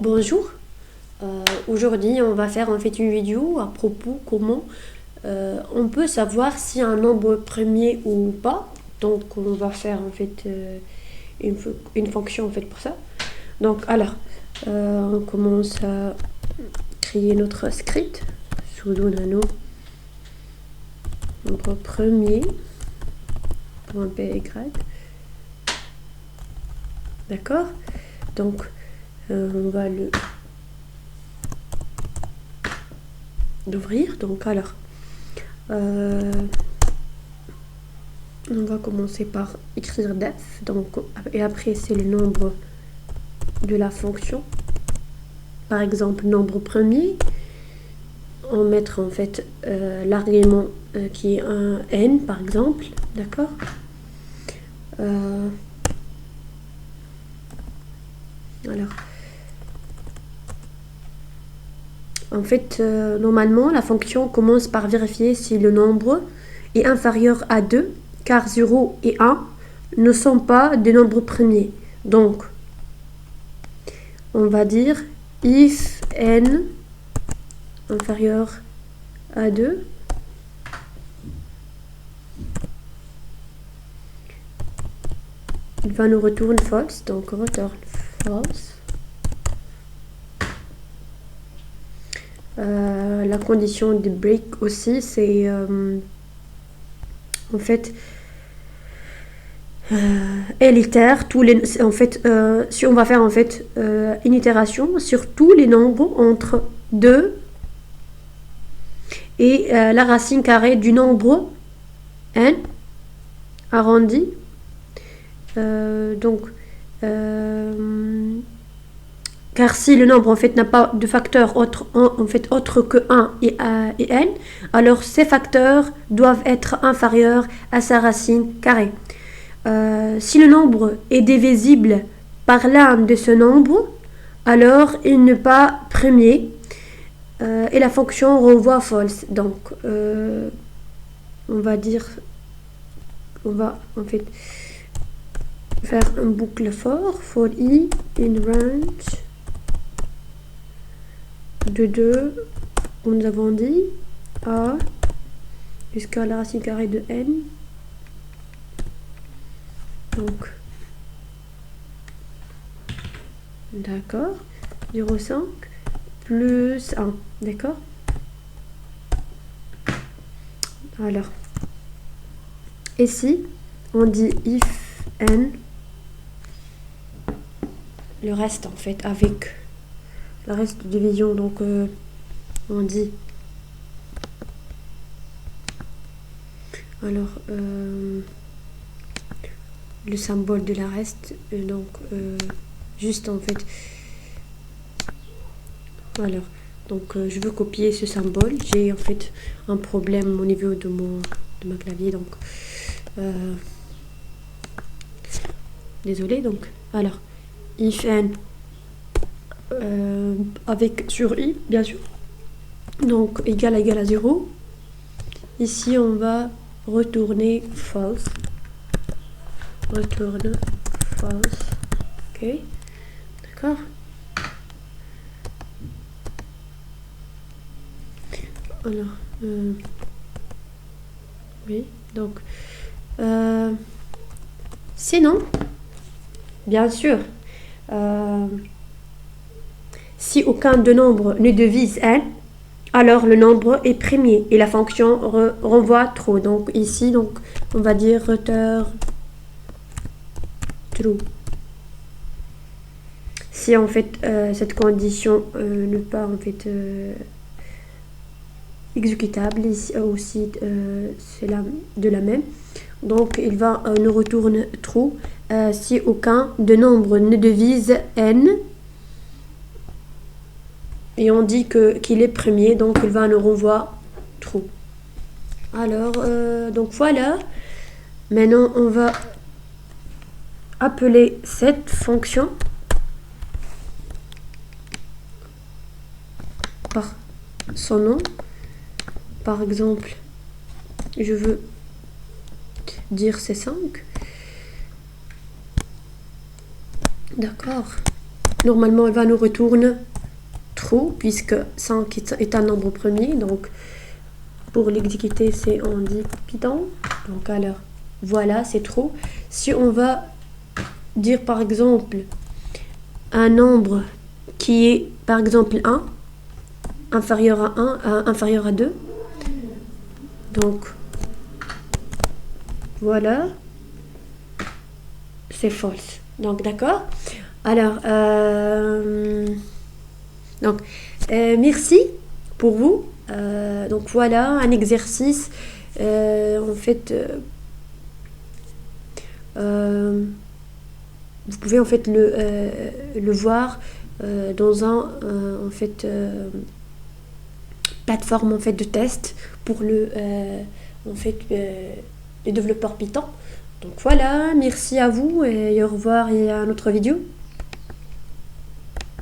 Bonjour, aujourd'hui on va faire en fait une vidéo à propos comment on peut savoir si un nombre premier ou pas. Donc on va faire en fait une fonction en fait pour ça. Donc alors on commence à créer notre script sudo nano nombre premier .py. D'accord. Donc on va l'ouvrir. Donc alors on va commencer par écrire def, donc, et après c'est le nombre de la fonction. Par exemple, nombre premier, on mettre en fait l'argument qui est un n par exemple, d'accord. Alors, en fait, normalement, la fonction commence par vérifier si le nombre est inférieur à 2, car 0 et 1 ne sont pas des nombres premiers. Donc, on va dire if n inférieur à 2, il va nous retourner false, donc return false. La condition de break aussi, c'est en fait elle itère tous les, en fait si on va faire en fait une itération sur tous les nombres entre 2 et la racine carrée du nombre n arrondi. Donc car si le nombre en fait n'a pas de facteur autre que 1 et n, alors ces facteurs doivent être inférieurs à sa racine carrée. Si le nombre est divisible par l'un de ce nombre, alors il n'est pas premier et la fonction renvoie false. Donc on va dire, on va en fait faire un boucle for i in range de 2, nous avons dit a jusqu'à la racine carrée de n. Donc d'accord, 0,5 plus 1, d'accord. Alors ici on dit if n, le reste en fait avec le reste de division, donc on dit alors le symbole de la reste, donc juste en fait alors donc je veux copier ce symbole, j'ai en fait un problème au niveau de ma clavier, donc désolé. Donc alors if n avec sur i bien sûr, donc égal à 0. Ici on va retourner false, return false, ok, d'accord. Alors oui, donc sinon bien sûr si aucun de nombres ne divise n, alors le nombre est premier et la fonction renvoie true. Donc ici, donc on va dire return true. Si en fait cette condition n'est pas en fait exécutable, ici aussi c'est de la même. Donc il va nous retourner true si aucun de nombres ne divise n. Et on dit qu'il est premier, donc il va nous renvoyer true. Alors, donc voilà. Maintenant, on va appeler cette fonction par son nom. Par exemple, je veux dire C5. D'accord. Normalement, elle va nous retourner true, puisque 5 est un nombre premier. Donc, pour l'exécuter, c'est on dit Python. Donc, alors, voilà, c'est true. Si on va dire, par exemple, un nombre qui est, par exemple, 1, inférieur à 1, inférieur à 2. Donc, voilà, c'est false. Donc, d'accord. Alors, merci pour vous. Donc, voilà, un exercice. En fait, vous pouvez en fait le voir dans un en fait plateforme en fait de test pour en fait les développeurs Python. Donc voilà, merci à vous et au revoir et à une autre vidéo.